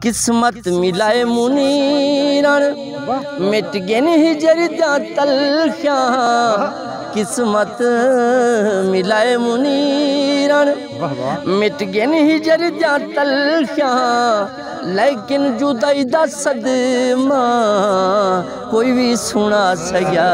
किस्मत मिलाए मुनीरन मिट गेन हिजर दा तलखियां किस्मत मिलाए मुनीरन मिट गेन हिजर दा तलखियां लेकिन जुदाई दा सदमा कोई भी सुना सकिया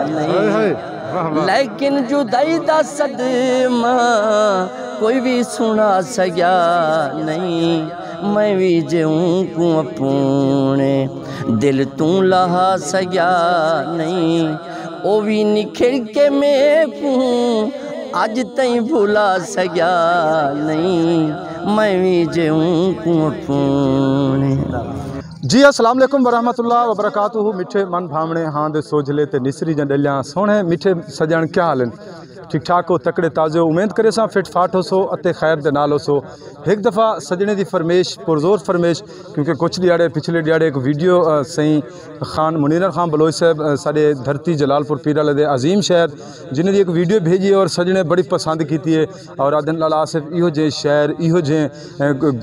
नहीं लेकिन जुदाई दा सदमा कोई भी सुना सकिया नहीं मैं भी जऊं को अपने दिल तू लहा सकिया नहीं ओ भी निखिर के मैं को आज तई भुला सकिया नहीं मैं भी जऊं को अपने। जी अस्सलाम वालेकुम वरहमतुल्लाह वबरकातुहू। मिठे मन भावने हाँ दे सोझले ते निसरी जन डलियां सोहने मिठे सजन क्या हाल ठीक ठाक हो तकड़े ताज़े उम्मीद करे सा फिट फाट हो सो अते खैर दे नाल हो सो। एक दफ़ा सजने की फरमेश पुरजोर फरमेश क्योंकि कुछ दिहाड़े पिछले दिहाड़े एक वीडियो सही खान मुनीर खान बलोच साहब साढ़े धरती जलालपुर पीराले दे अजीम शहर जिन्हें दी एक वीडियो भेजी और सजने बड़ी पसंद की है और आदन लाल आसिफ इहो जे शहर इहो जे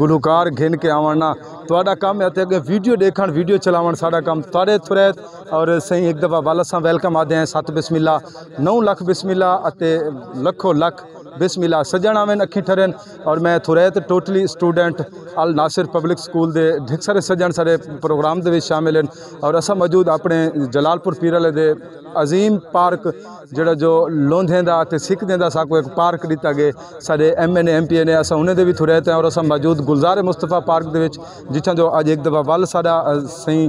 गुलकार घिन के आवना तुहाडा काम है अगे वीडियो देखण वीडियो चलावन साडा काम तारे थुरैत और सही एक दफ़ा वाल असां वेलकम आदे हैं 7 बिस्मिल्ला 9 लाख बिस्मिल्ला अते लखों लख बिस्मिल्ला सजन आवेन अखी ठरन और मैं थुरैत टोटली स्टूडेंट अल नासिर पब्लिक स्कूल दे ढिक सारे सजन सारे प्रोग्राम दे विच शामिल हैं और असा मौजूद अपने जलालपुर पीराले दे अजीम पार्क जड़ा जो लोंधेंदा ते सिख देंदा साको एक पार्क दिता गए सारे MN MP ने असा उन्हें दे भी थुरैत हैं और असा मौजूद गुलजार मुस्तफ़ा पार्क दे विच जिथा जो अज एक दफ़ा वल साडा सही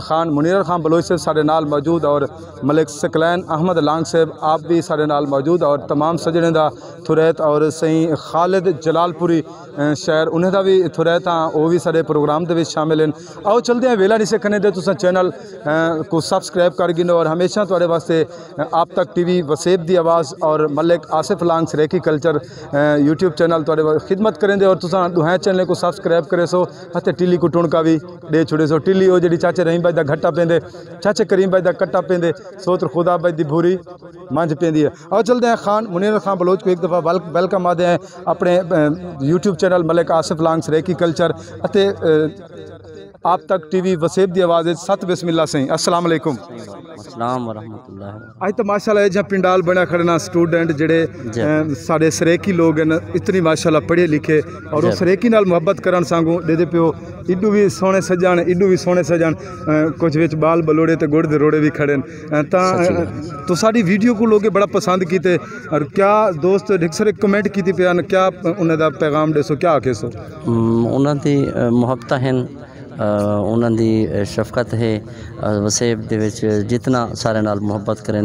खान मुनीर खान बलोच साहब सारे नाल मौजूद और मलिक सकलैन अहमद लांग साहब आप भी सारे नाल मौजूद और तमाम सजने दा थुरैत और सही खालिद जलालपुरी शहर उन्हें दा भी थुरैत हाँ वो भी सारे प्रोग्राम दे विच शामिल हैं। आओ चलते हैं वेला नहीं से कने दे तुसा चैनल को सब्सक्राइब कर गिनो और हमेशा तुहाडे वास्ते आप तक TV वसेब दी आवाज़ और मलिक आसिफ लांग सरेकी कल्चर यूट्यूब चैनल तुहाडे खिदमत करेंदे और तुसा दुहें चैनल को सब्सक्राइब करे सो हते टिली को टुणका भी दे छुड़े सो टिली वो जी चाचे रहीम भाई दा घट्टा पेंदे चाचे करीम भाई दा कट्टा पेंदे सोत्र खुदा भाई दी भूरी मंझ पेंदी है। और चलते हैं खान मुनीर खान बलोच को एक दफ़ा वेलकम आदे हैं अपने यूट्यूब चैनल मलिक आसिफ लांग सरेकी कल्चर अते आप तक TV वसेब दी आवाज़ 7 बिस्मिल्ला सही। अस्सलाम वालेकुम। अस्सलाम वरहमतुल्लाह। आज तो माशाल्लाह जहाँ पिंडाल बना खड़ना स्टूडेंट जड़े साढ़े सरेकी लोग हैं इतनी माशाल्लाह पढ़े लिखे और वो सरेकी नाल मुहब्बत करन सांगू दे दे पियो इडू भी सोने सजन इडू भी सोने सजन कुछ विच बाल बलोड़े ते गुड़ दे रोड़े भी खड़े तो साड़ी वीडियो को लोग बड़ा पसंद कीते और क्या दोस्त ढिक सारे कमेंट की पे क्या उन्हें दा पैगाम देसो क्या आखे सो उन्हां दी मुहब्बत हैं उन्हां दी शफकत है वसेब दे विच जितना सारे नाल मुहब्बत करें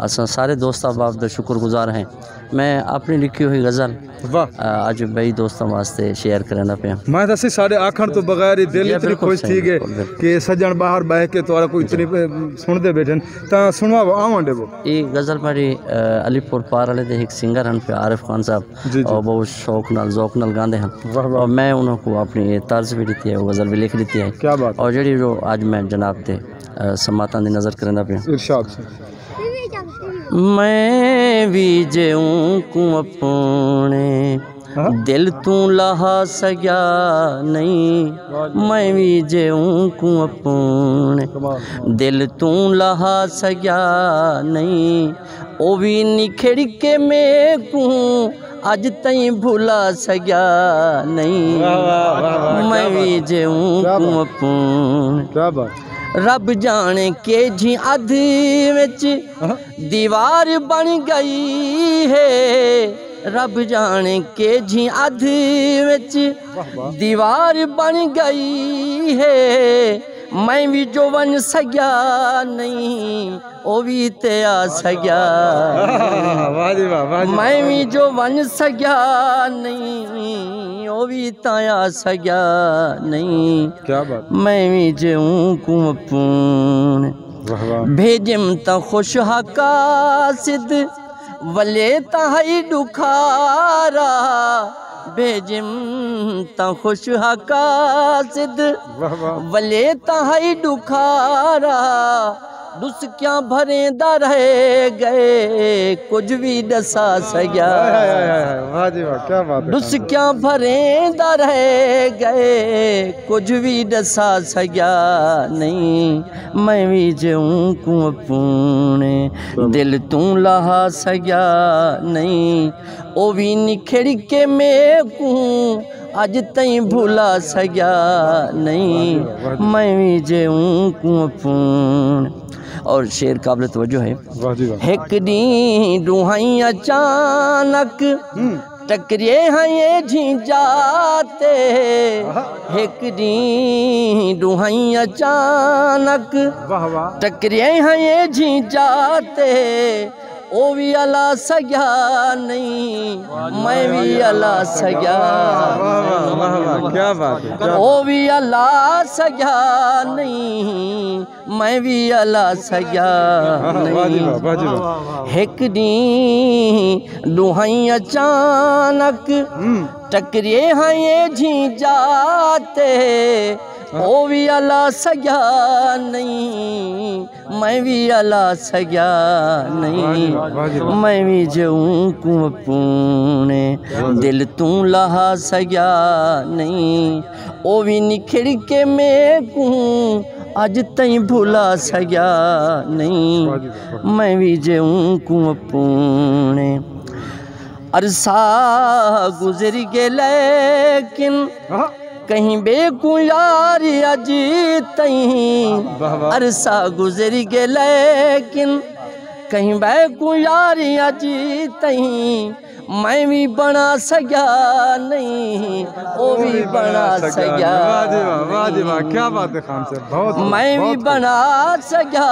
असां सारे दोस्त अहबाब दे शुक्रगुजार हैं। मैं अपनी लिखी हुई गज़ल अज बई दोस्तों वास्ते शेयर करना पे मैं दसी सारे आखण तो बगैर ही दिल इतनी खुश थी गए कि सजन बाहर बह के तोरा को इतनी सुनते बैठन ता सुनवाओ आवंडे वो ये गज़ल पारी अलीपुर पार वाले दे एक सिंगर हैं पे आरिफ खान साहब और बहुत शौक नाल ज़ौक नाल गांदे हैं और मैं उनको अपनी तर्ज भी दी है वो गज़ल भी लिख दी है। क्या बात और जड़ी जो आज मैं जनाब दे समातां दी नज़र करना पे इरशाद मैं भी जऊं को अपने दिल तू लहा सकिया नहीं मैं भी जऊं को अपने दिल तू लहा सकिया नहीं ओ भी निखिड़ के मैं को आज तई भुला सकिया नहीं मैं भी जऊं को अपने। क्या बात रब जाने के जी अध विच दीवार बन गई है रब जाने के जी अध विच दीवार बन गई है मैं भी जो बन सकिया नहीं ओ भी ते आ सकिया मैं भी जो बन सकिया नहीं ओ भी ताया सकिया नहीं क्या बात मैं भी जऊं को अपने भेजम त खुश हकासिद वले तहाई दुखारा भेजम त खुश हकासिद वले तहाई दुखारा दुस क्या भरेंदा रह गए कुछ भी दसा सया वाह जी वाह, क्या बात है। दुस क्या भरेंदा रह गए कुछ भी दसा सया नहीं मैं भी जऊं को अपने दिल तू लहा सया नहीं ओ भी निखड़ के मैं को अज तई भुला सया नहीं मैं भी जऊं को अपने। और शेर काबिल तवज्जो है। वाह जी वाह। एक दी दुहाई अचानक टकरे हैं ये झींझाते एक दी दुहाई अचानक वाह वाह। टकरे हैं ये झींझाते ओ भी अला सया नहीं मैं भी अला सया वाह वाह, क्या बात है, क्या ओ भी अला सया नहीं मैं भी अला सया वाह जी नहीं। वाह, वाह जी वाह। एक दी दुहाई अचानक टकरे हैं ये झींझाते ओ भी अला सया नहीं मैं भी अला सया नहीं मैं भी जऊं को अपने दिल तू लहा सया नहीं ओ भी निखड़ के मैं को अज तई भुला सया नहीं मैं भी जऊं को अपने। अरसा गुजर गए लेकिन कहीं बेकू यार अज तई अरसा गुजर गए लेकिन कहीं बेकू यार अज तई मैं भी बना सया नहीं ओ भी बना सया वाह जी वाह, क्या बात है खान साहब, बहुत मैं भी बना सया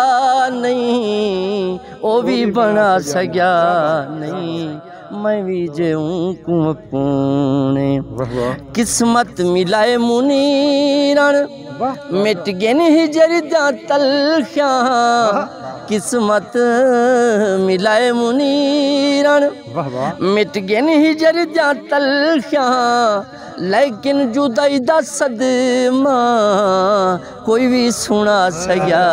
नहीं ओ भी बना सया नहीं मैं भी जऊं को अपने। किस्मत मिलाए मुनीरण मिट गेन हिजर दा तलख्या किस्मत मिलाए मुनीरण मिट गेन हिजर दा तलख्या लेकिन जुदाई दा सदमा कोई भी सुना सया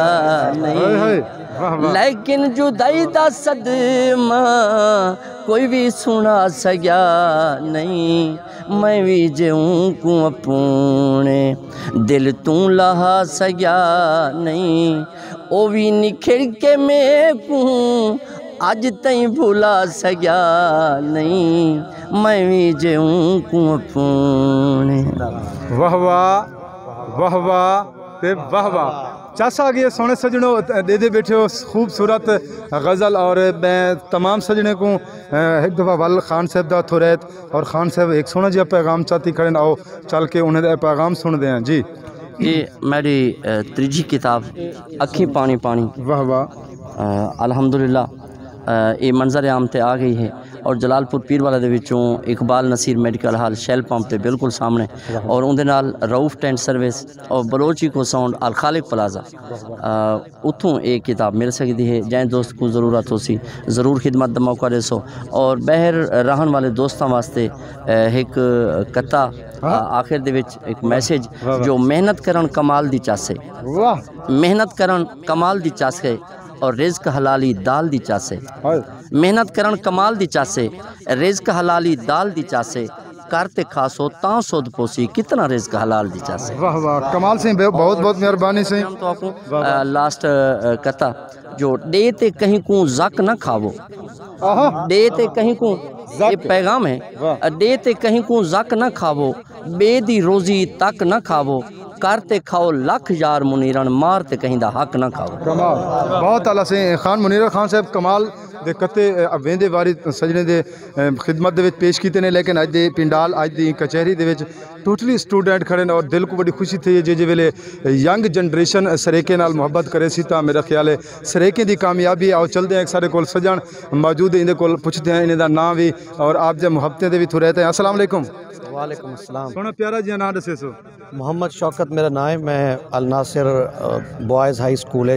नहीं लेकिन जुदाई दा सदमा कोई भी सुना सया नहीं मैं भी जऊं को अपने दिल तू लहा सया नहीं ओ भी निखड़ के मैं को अज तई भुला सया नहीं मैं भी जऊं को अपने। वाह वाह वाह वाह ते वाह वाह। चाचा अगे सोने सजनों दे दे बैठे हो खूबसूरत गज़ल और मैं तमाम सजने को एक दफ़ा वल खान साहब दा थो रहत और खान साहब एक सोना जिहा पैगाम चाहती खड़े आओ चल के उन्हें पैगाम सुन दें जी। ये मेरी त्रीजी किताब अखी पानी पानी। वाह वाह। अल्हम्दुलिल्लाह ये मंजर आम ते आ गई है और जलालपुर पीर वाला दे विचों इकबाल नसीर मेडिकल हाल शैल पंप के बिल्कुल सामने और उनके नाल रऊफ टेंट सर्विस और बलोची को साउंड अल खालिक प्लाजा उतों एक किताब मिल सकती है जैन दोस्त को ज़रूरत हो सी ज़रूर खिदमत का मौका देसो। और बहर रहन वाले दोस्तों वास्ते एक कथा आखिर दे विच एक मैसेज जो मेहनत करन कमाल दी चासे मेहनत करन कमाल दी चासे और रिज़्क हलाली दाल दी चासे मेहनत करन कमाल दी चासे रिज़्क हलाली दाल दी चासे करते खासो तां सोद पोसी कितना रिज़्क हलाल दी चासे। वाह वाह कमाल से बहुत बहुत मेहरबानी से। तो आपको लास्ट कथा जो डे ते कहीं को जक न खावो डे ते कहीं को ये पैगाम है डे ते कहीं को जक न खावो बे दी रोजी तक न खावो करते खाओ लख यार मुनीरन मारते कहीं दा हक ना खाओ। कमाल बहुत आला से खान मुनीर खान साहब कमाल दे कते वेंदे वारी सजने दे खिदमत दे विच पेश कीते ने लेकिन अज दे पिंडाल अज दी कचहरी दे विच टोटली स्टूडेंट खड़े और दिल को बड़ी खुशी थी जे वेले यंग जनरेशन सरेके नाल मुहब्बत करे सी तां मेरा ख्याल है सरेके दी कामयाबी आओ चलते हैं सारे कोल सजन मौजूद इहदे कोल पुछते हैं इन्हें दा नाम भी और आप जब मुहब्बतें दे भी थो रहते हैं। अस्सलाम वालेकुम। वालेकुम अस्सलाम। सोना प्यारा जी नाम दसे सो। मोहम्मद शौकत मेरा नाम है। मैं Al Nasir boys high school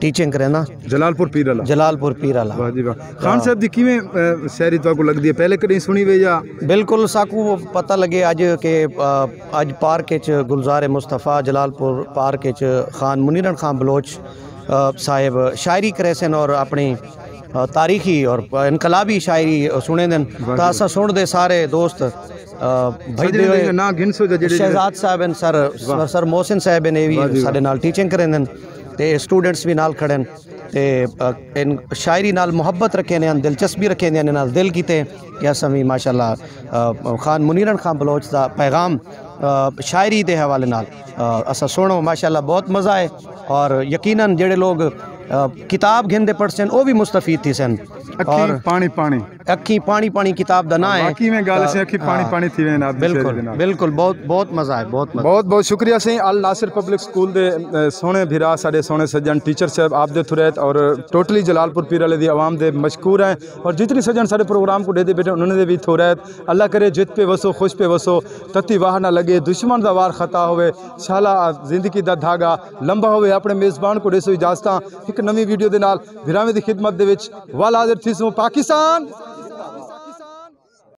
teaching करना जलालपुर पीराला। जलालपुर पीराला। वाह जी वाह। खान साहब दी किवें शायरी तुहानू लगदी है पहले कदी सुनी वे या? बिल्कुल साकू पता लगे अज के अज पार्क गुलजार मुस्तफ़ा जलालपुर पार्क खान मुनीरन खान बलोच साहिब शायरी करे सन और अपनी तारीखी और इनकलाबी शायरी सुने दिन तो असा सुनते सारे दोस्त भाई ना गिनसो शहजाद साहब हैं सर मोहसिन साहब हैं भी साडे नाल टीचिंग करें दिन ते स्टूडेंट्स भी नाल खड़े ते इन शायरी नाल मुहब्बत रखे ने दिलचस्पी रखे ने नाल दिल कीते कि असां भी माशाअल्लाह खान मुनीरन खान बलोच दा पैगाम शायरी दे हवाले नाल असां सुनो माशाअल्लाह बहुत मज़ा है और यकीनन जेड़े लोग किताब घिंदे पढ़ सन वो भी मुस्तफीद थी सन और अखी पानी पानी किताब दा ना है बाकी में गाल से अखी पानी थी वेना बिल्कुल बिल्कुल बहुत मज़ा है बहुत शुक्रिया सही अल नासिर पब्लिक स्कूल दे सोने भिरा साडे सोने सज्जन टीचर साहब आप दे थुरैत और टोटली जलालपुर पीर वाले दी आवाम दे मशकूर हैं और जितनी सज्जन साडे प्रोग्राम को दे बैठे उन्होंने भी थुरैत अल्लाह करे जित पे वसो खुश पे वसो तती वाह ना लगे दुश्मन दा वार खता होवे शाला जिंदगी दा धागा लंबा होवे अपने मेज़बान को देसो इजाजत एक नवी वीडियो दे नाल भिरावे दी खिदमत दे विच वाल हाजिर थी सो पाकिस्तान